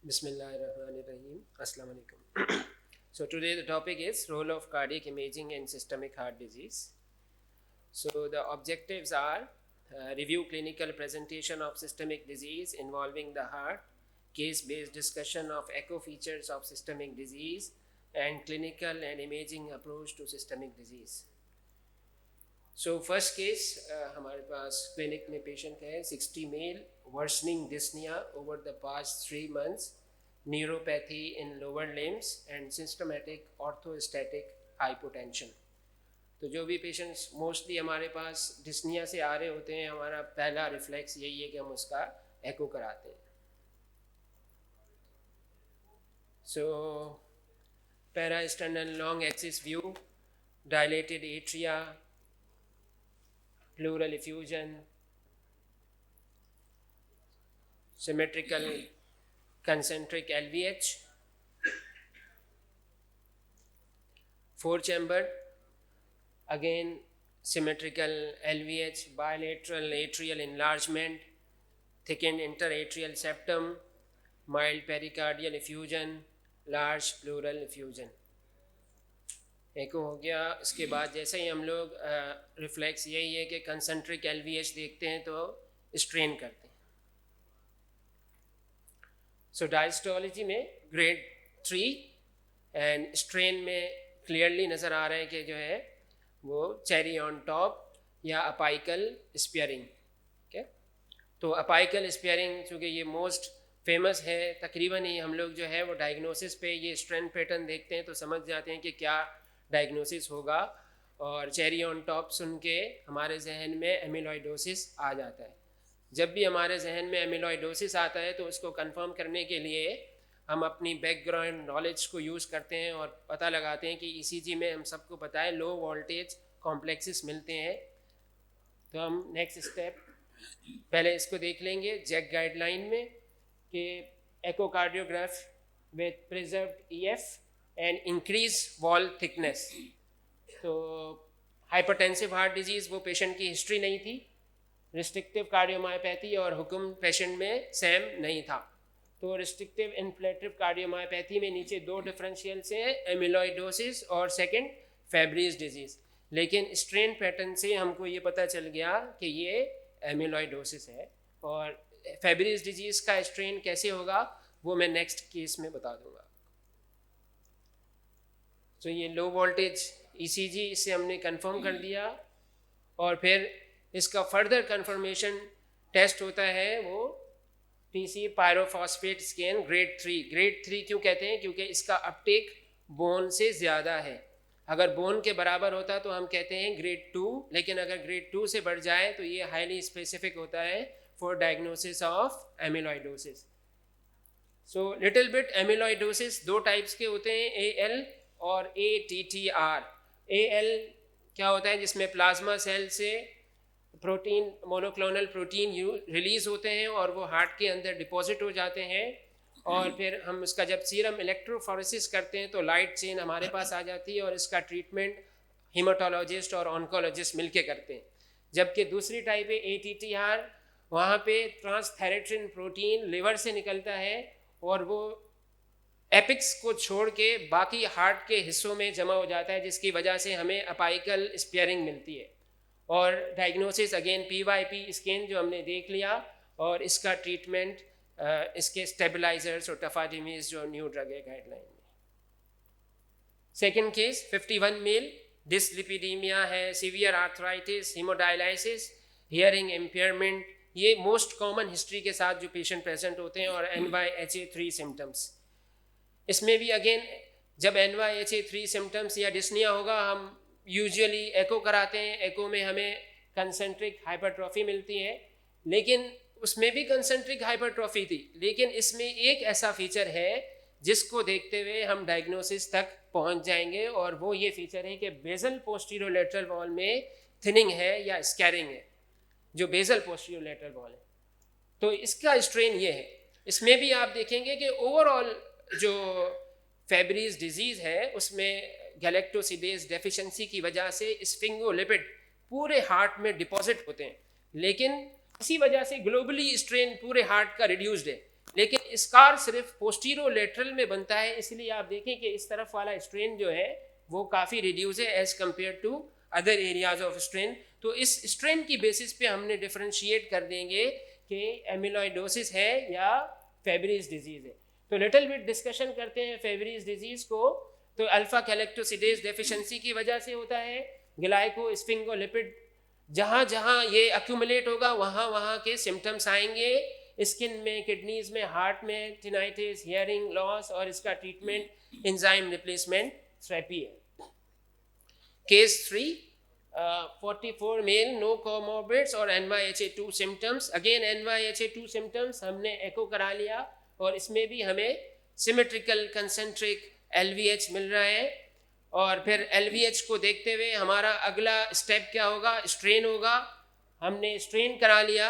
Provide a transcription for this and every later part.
Bismillahirrahmanirrahim. Assalamu alaikum. So today the topic is role of cardiac imaging in systemic heart disease. So the objectives are review clinical presentation of systemic disease involving the heart, case-based discussion of echo features of systemic disease, and clinical and imaging approach to systemic disease. So first case हमारे पास clinic में patient है 60 male worsening dyspnoea over the past 3 months, neuropathy in lower limbs and systematic orthostatic hypotension. तो जो भी patients mostly हमारे पास dyspnoea से आ रहे होते हैं, हमारा पहला रिफ्लेक्स यही है कि हम उसका एको कराते हैं। So parasternal long axis view, dilated atria, pleural effusion, symmetrical concentric LVH, 4-chamber, again symmetrical LVH, bilateral atrial enlargement, thickened interatrial septum, mild pericardial effusion, large pleural effusion। एको हो गया। इसके बाद जैसे ही हम लोग रिफ्लेक्स यही है कि कंसंट्रिक एलवीएच देखते हैं तो स्ट्रेन करते हैं। सो डायस्टोलॉजी में ग्रेड 3 एंड स्ट्रेन में क्लियरली नज़र आ रहा है कि जो है वो चेरी ऑन टॉप या अपाइकल स्पियरिंग। ओके, तो अपाइकल स्पियरिंग चूँकि ये मोस्ट फेमस है, तकरीबन ही हम लोग जो है वो डायग्नोसिस पे ये स्ट्रेन पैटर्न देखते हैं तो समझ जाते हैं कि क्या डायग्नोसिस होगा। और चेरी ऑन टॉप सुन के हमारे जहन में एमिलॉइडोसिस आ जाता है। जब भी हमारे जहन में एमिलॉइडोसिस आता है तो उसको कंफर्म करने के लिए हम अपनी बैकग्राउंड नॉलेज को यूज़ करते हैं और पता लगाते हैं कि ईसीजी में हम सबको पता है लो वोल्टेज कॉम्प्लेक्सेस मिलते हैं। तो हम नेक्स्ट स्टेप पहले इसको देख लेंगे जैक गाइडलाइन में कि echocardiograph with preserved EF and increase wall thickness. तो हाइपरटेंसिव हार्ट डिजीज़ वो पेशेंट की हिस्ट्री नहीं थी, रिस्ट्रिक्टिव कार्डियोमायोपैथी और हुक्म पेशेंट में सेम नहीं था। तो रिस्ट्रिक्टिव इन्फ्लेटिव कार्डियोमायोपैथी में नीचे 2 डिफरेंशियल्स हैं, एमिलॉइडोसिस और सेकंड फेब्रीज डिजीज़। लेकिन स्ट्रेन पैटर्न से हमको ये पता चल गया कि ये एमिलॉइडोसिस है। और फेब्रीज डिजीज़ का स्ट्रेन कैसे होगा वो मैं नेक्स्ट केस में बता दूंगा। तो ये लो वोल्टेज ईसीजी इसे हमने कंफर्म कर दिया और फिर इसका फर्दर कंफर्मेशन टेस्ट होता है वो TC pyrophosphate scan grade 3। Grade 3 क्यों कहते हैं? क्योंकि इसका अपटेक बोन से ज़्यादा है। अगर बोन के बराबर होता तो हम कहते हैं ग्रेड 2, लेकिन अगर ग्रेड 2 से बढ़ जाए तो ये हाईली स्पेसिफिक होता है for diagnosis of amyloidosis. So little bit amyloidosis 2 types के होते हैं, एएल और ATTR। AL क्या होता है? जिसमें प्लाज्मा सेल से प्रोटीन, मोनोक्लोनल प्रोटीन रिलीज होते हैं और वो हार्ट के अंदर डिपॉजिट हो जाते हैं और फिर हम उसका जब सीरम इलेक्ट्रोफोरेसिस करते हैं तो लाइट चेन हमारे पास आ जाती है और इसका ट्रीटमेंट हीमाटोलॉजिस्ट और ऑन्कोलॉजिस्ट मिलके करते हैं। जबकि दूसरी टाइप है ATTR, वहाँ पे ट्रांसथायरेट्रिन प्रोटीन लिवर से निकलता है और वो एपिक्स को छोड़ के बाकी हार्ट के हिस्सों में जमा हो जाता है, जिसकी वजह से हमें अपाइकल स्पियरिंग मिलती है। और डायग्नोसिस अगेन PYP स्कैन जो हमने देख लिया और इसका ट्रीटमेंट इसके स्टेबलाइजर्स और टफाडिमीज जो न्यू ड्रग है गाइडलाइन में। सेकेंड केस 51 मेल, डिसलिपिडीमिया है, सीवियर आर्थराइटिस, हीमोडायलाइसिस, हियरिंग इम्पेयरमेंट, ये मोस्ट कॉमन हिस्ट्री के साथ जो पेशेंट प्रेजेंट होते हैं और NYHA3 सिम्टम्स। इसमें भी अगेन जब NYHA3 सिम्टम्स या डिस्निया होगा हम यूजुअली एको कराते हैं। एको में हमें कंसेंट्रिक हाइपरट्रॉफी मिलती है, लेकिन उसमें भी कंसेंट्रिक हाइपरट्रॉफी थी, लेकिन इसमें एक ऐसा फीचर है जिसको देखते हुए हम डायग्नोसिस तक पहुंच जाएंगे और वो ये फीचर है कि बेसल पोस्टीरियर लेटरल वॉल में थिनिंग है या स्कैरिंग है, जो बेसल पोस्टीरियर लेटरल वॉल है। तो इसका स्ट्रेन ये है। इसमें भी आप देखेंगे कि ओवरऑल जो फेब्रीज डिजीज़ है उसमें गैलेक्टोसिडेज डेफिशिएंसी की वजह से स्फिंगोलिपिड पूरे हार्ट में डिपॉजिट होते हैं, लेकिन इसी वजह से ग्लोबली स्ट्रेन पूरे हार्ट का रिड्यूस्ड है। लेकिन स्कार सिर्फ पोस्टीरोलेटरल में बनता है, इसलिए आप देखें कि इस तरफ वाला स्ट्रेन जो है वो काफ़ी रिड्यूस है as compare to other areas of strain. तो इस स्ट्रेन की बेसिस पे हमने डिफ्रेंशिएट कर देंगे कि एमिलोइडोसिस है या फेब्रीज डिजीज़ है। तो लिटिल बिट डिस्कशन करते हैं फेब्रीज डिजीज़ को। तो अल्फा गैलेक्टोसिडेज डेफिशिएंसी की वजह से होता है। ग्लाइकोस्फिंगोलिपिड जहाँ जहाँ ये अक्यूमुलेट होगा वहाँ वहाँ के सिम्टम्स आएंगे, स्किन में, किडनीज में, हार्ट में, टिनाइटिस, हियरिंग लॉस, और इसका ट्रीटमेंट एंजाइम रिप्लेसमेंट थेरेपी है। केस 3, 44 मेल, नो कोमोर्बिड्स और NYHA2 symptoms. Again NYHA2 symptoms हमने एको करा लिया और इसमें भी हमें सिमेट्रिकल कंसेंट्रिक LVH मिल रहा है। और फिर LVH को देखते हुए हमारा अगला स्टेप क्या होगा, स्ट्रेन होगा। हमने स्ट्रेन करा लिया।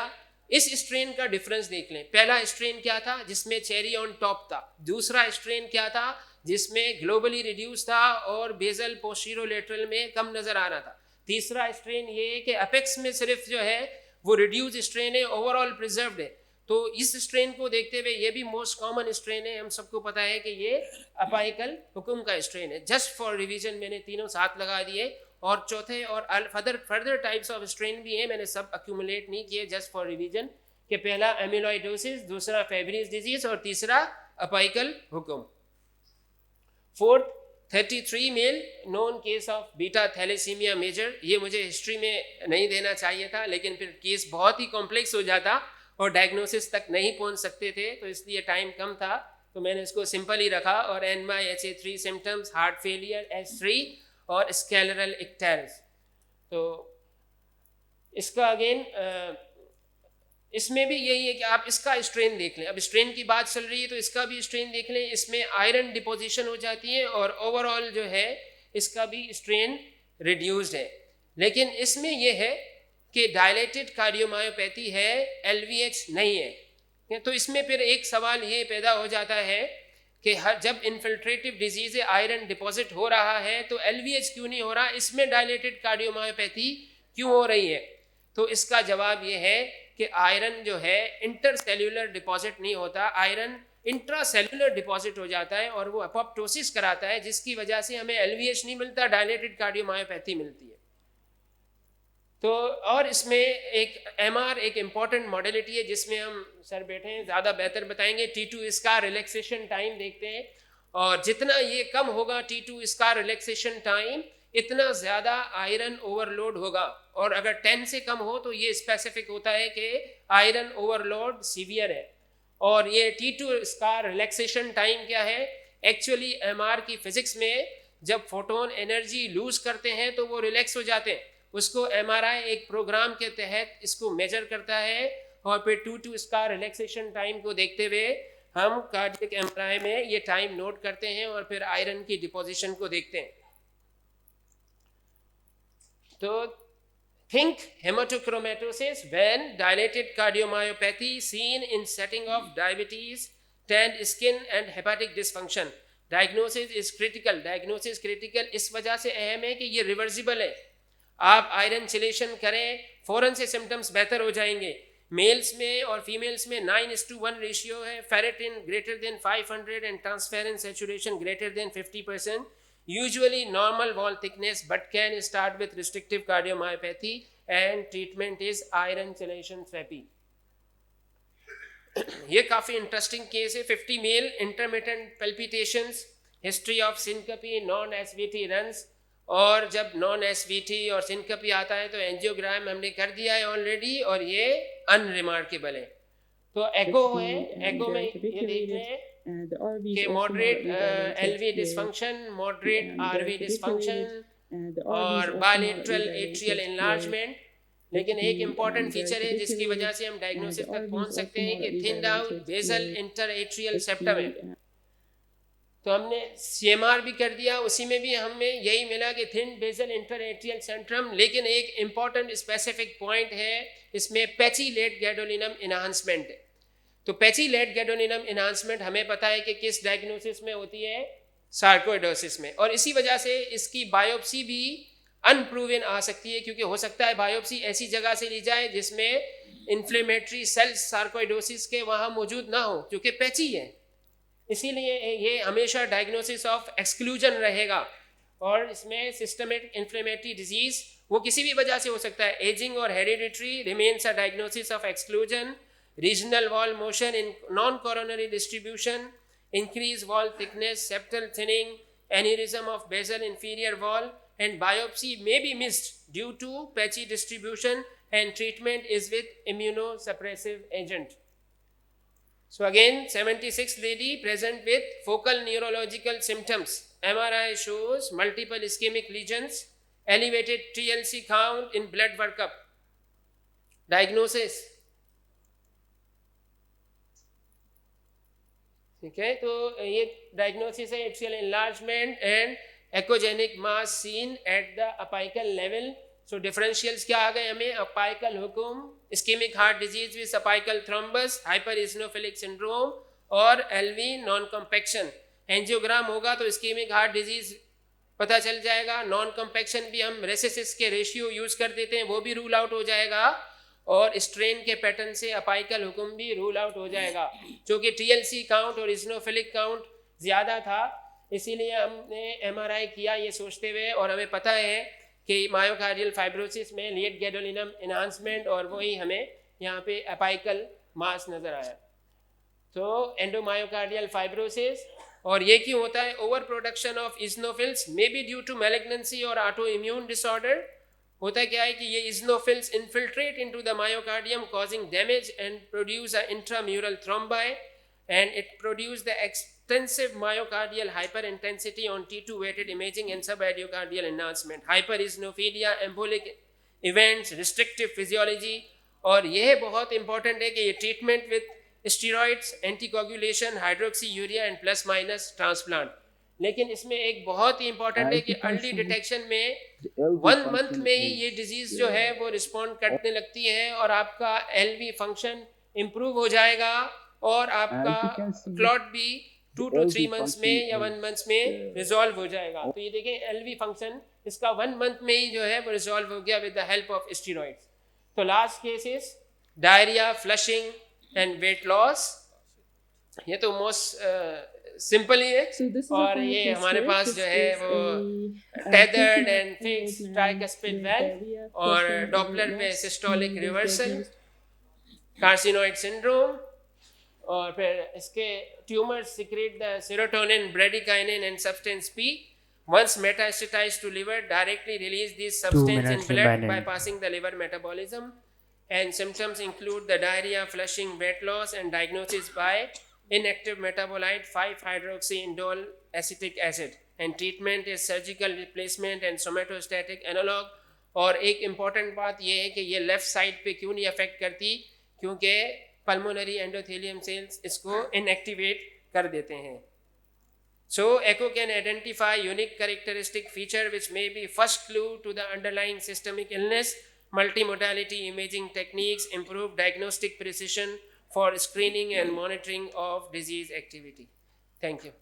इस स्ट्रेन का डिफरेंस देख लें। पहला स्ट्रेन क्या था, जिसमें चेरी ऑन टॉप था। दूसरा स्ट्रेन क्या था, जिसमें ग्लोबली रिड्यूस था और बेजल पोस्टीरोलेटरल में कम नजर आ रहा था। तीसरा स्ट्रेन ये है कि अपेक्स में सिर्फ जो है वो रिड्यूस स्ट्रेन है, ओवरऑल प्रिजर्व्ड है। तो इस स्ट्रेन को देखते हुए ये भी मोस्ट कॉमन स्ट्रेन है, हम सबको पता है कि ये अपाइकल हुकुम का स्ट्रेन है। जस्ट फॉर रिवीजन मैंने तीनों साथ लगा दिए, और चौथे और फर्दर टाइप्स ऑफ स्ट्रेन भी है, मैंने सब अक्यूमुलेट नहीं किए, जस्ट फॉर रिवीजन। कि पहला एमिलोइडोसिस, दूसरा फेब्रीज डिजीज और तीसरा अपाइकल हुकुम। Fourth 33 male, known case of beta thalassaemia major. ये मुझे हिस्ट्री में नहीं देना चाहिए था, लेकिन फिर केस बहुत ही कॉम्प्लेक्स हो जाता और डायग्नोसिस तक नहीं पहुंच सकते थे, तो इसलिए टाइम कम था, तो मैंने इसको सिंपल ही रखा। और NYHA3 symptoms, heart failure, S3 और स्केलरल इक्टेल्स। तो इसका अगेन इसमें भी यही है कि आप इसका स्ट्रेन देख लें। अब स्ट्रेन की बात चल रही है तो इसका भी स्ट्रेन देख लें। इसमें आयरन डिपोजिशन हो जाती है और ओवरऑल जो है इसका भी स्ट्रेन रिड्यूस्ड है। लेकिन इसमें यह है कि डायलेटेड कार्डियोमायोपैथी है, LVH नहीं है। तो इसमें फिर एक सवाल ये पैदा हो जाता है कि जब इन्फिल्ट्रेटिव डिजीज आयरन डिपॉजिट हो रहा है तो LVH क्यों नहीं हो रहा, इसमें डायलेटेड कार्डियोमायोपैथी क्यों हो रही है? तो इसका जवाब ये है कि आयरन जो है इंटरसेल्यूलर डिपॉजिट नहीं होता, आयरन इंट्रासेल्यूलर डिपॉजिट हो जाता है और वो अपोप्टोसिस कराता है, जिसकी वजह से हमें LVH नहीं मिलता, डायलेटेड कार्डियोमायोपैथी मिलती है। तो और इसमें एक MR एक इम्पॉर्टेंट मॉडलिटी है जिसमें हम सर बैठे हैं ज़्यादा बेहतर बताएंगे। T2 इसका रिलैक्सेशन टाइम देखते हैं, और जितना ये कम होगा T2 इसका रिलैक्सेशन टाइम, इतना ज़्यादा आयरन ओवरलोड होगा। और अगर 10 से कम हो तो ये स्पेसिफिक होता है कि आयरन ओवरलोड सीवियर है। और ये T2 इसका रिलैक्सेशन टाइम क्या है, एक्चुअली MR की फिजिक्स में जब फोटोन एनर्जी लूज करते हैं तो वो रिलैक्स हो जाते हैं। उसको MRI एक प्रोग्राम के तहत इसको मेजर करता है, और फिर T2 इसका रिलैक्सेशन टाइम को देखते हुए हम कार्डियक MRI में ये टाइम नोट करते हैं और फिर आयरन की डिपोजिशन को देखते हैं। तो think hematochromatosis when dilated cardiomyopathy seen in setting of diabetes, tanned skin and hepatic dysfunction. Diagnosis is critical. Diagnosis critical इस वजह से अहम है कि ये रिवर्सिबल है। आप आयरन चिलेशन करें, फौरन से सिम्टम्स बेहतर हो जाएंगे। मेल्स में और फीमेल्स में 9:1 रेशियो है, ferritin greater than 500 and transferrin saturation greater than 50%, usually normal wall thickness but can start with restrictive cardiomyopathy and treatment is iron chelation therapy. ये काफ़ी इंटरेस्टिंग केस है। 50 male, intermittent palpitations, history of syncope, non SVT runs. और जब non SVT और सिनकपी आता है तो angiogram हमने कर दिया है ऑलरेडी, और ये अनरिमार्केबल है। तो एको है, एको में ये देख रहे हैं कि moderate LV dysfunction, moderate RV dysfunction और बायलेटरल एट्रियल एनलार्जमेंट। लेकिन एक इम्पॉर्टेंट फीचर है जिसकी वजह से हम डायग्नोसिस तक पहुंच सकते हैं कि thinned out basal interatrial septum है। तो हमने CMR भी कर दिया, उसी में भी हमें यही मिला कि thin basal interatrial septum. लेकिन एक इम्पॉर्टेंट स्पेसिफिक पॉइंट है, इसमें पैचीलेट गैडोलिनम इन्हांसमेंट है। तो पैचीलेट गैडोलिनम इन्हांसमेंट हमें पता है कि किस डायग्नोसिस में होती है, सार्कोइडोसिस में, और इसी वजह से इसकी बायोप्सी भी अनप्रूवन आ सकती है, क्योंकि हो सकता है बायोप्सी ऐसी जगह से ली जाए जिसमें इन्फ्लेमेटरी सेल्स सार्कोइडोसिस के वहाँ मौजूद ना हो, क्योंकि पैची है। इसीलिए ये हमेशा डायग्नोसिस ऑफ एक्सक्लूजन रहेगा। और इसमें सिस्टमिक इन्फ्लेमेटरी डिजीज वो किसी भी वजह से हो सकता है, एजिंग और hereditary remains a diagnosis of exclusion, regional wall motion in non coronary distribution, increase wall thickness, septal thinning, aneurysm of basal inferior wall, and biopsy may be missed due to patchy distribution, and treatment is with immunosuppressive agent. So again, 76 lady present with focal neurological symptoms. MRI shows multiple ischemic lesions, elevated TLC count in blood workup. Diagnosis. ठीक है, तो ये diagnosis है, axial enlargement and echogenic mass seen at the apical level. So differentials क्या आ गए हमें? Apical हुकुम, ischaemic heart disease with apical thrombus, hyper eosinophilic syndrome और एलवी नॉन कॉम्पैक्शन। एंजियोग्राम होगा तो इस्केमिक हार्ट डिजीज पता चल जाएगा। नॉन कॉम्पैक्शन भी हम रेसिसिस के रेशियो यूज कर देते हैं, वो भी रूल आउट हो जाएगा, और स्ट्रेन के पैटर्न से अपाइकल हुक्म भी रूल आउट हो जाएगा। क्योंकि टीएलसी काउंट और इजनोफिलिक काउंट ज़्यादा था, इसीलिए हमने एमआरआई किया ये सोचते हुए, और हमें पता है कि मायोकार्डियल फाइब्रोसिस में लेट गैडोलिनम एनहांसमेंट, और वही हमें यहाँ पे अपाइकल मास नज़र आया। तो एंडोमायोकार्डियल फाइब्रोसिस, और ये क्यों होता है? Over production of eosinophils may be due to malignancy और ऑटो इम्यून डिसऑर्डर। होता क्या है कि ये eosinophils infiltrate into the myocardium causing damage and produce an intramural thrombi, and it produce the extensive myocardial hyperintensity on T2 weighted imaging and subendocardial enhancement, hypereosinophilia, embolic events, restrictive physiology। और यह बहुत important है कि ये treatment with steroids, anticoagulation, hydroxyurea and plus minus transplant. लेकिन इसमें एक बहुत ही इंपॉर्टेंट है कि अर्ली डिटेक्शन में 1 मंथ में ही ये डिजीज जो है वो रिस्पॉन्ड करने लगती है, और आपका एलवी फंक्शन इम्प्रूव हो जाएगा, और आपका क्लॉट भी 2 to 3 मंथ्स में या 1 मंथ में रिजॉल्व हो जाएगा। तो ये देखें, एलवी फंक्शन इसका 1 मंथ में ही जो है वो रिजॉल्व हो गया with the help of steroids. तो last cases diarrhoea, flushing and weight loss. ये तो मोस्ट सिंपल ही है, और ये हमारे पास जो है वो tethered and fix tricuspid valve, और डॉपलर पे सिस्टोलिक रिवर्सल, कार्सिनोइड सिंड्रोम, और फिर इसके tumour secrete the serotonin, bradykinin and substance P. Once metastasized to liver, directly release these substance in blood by passing the liver metabolism, and symptoms include the diarrhea, flushing, weight loss, and diagnosis by inactive metabolite 5-hydroxyindole acetic acid, and treatment is surgical replacement and somatostatic analog। और एक important बात ये है कि ये left side पे क्यों नहीं अफेक्ट करती? क्योंकि पल्मोनरी एंडोथेलियम सेल्स इसको इनएक्टिवेट कर देते हैं। So echo can identify unique characteristic feature which may be first clue to the underlying systemic illness. Multimodality imaging techniques improve diagnostic precision for screening and monitoring of disease activity. Thank you.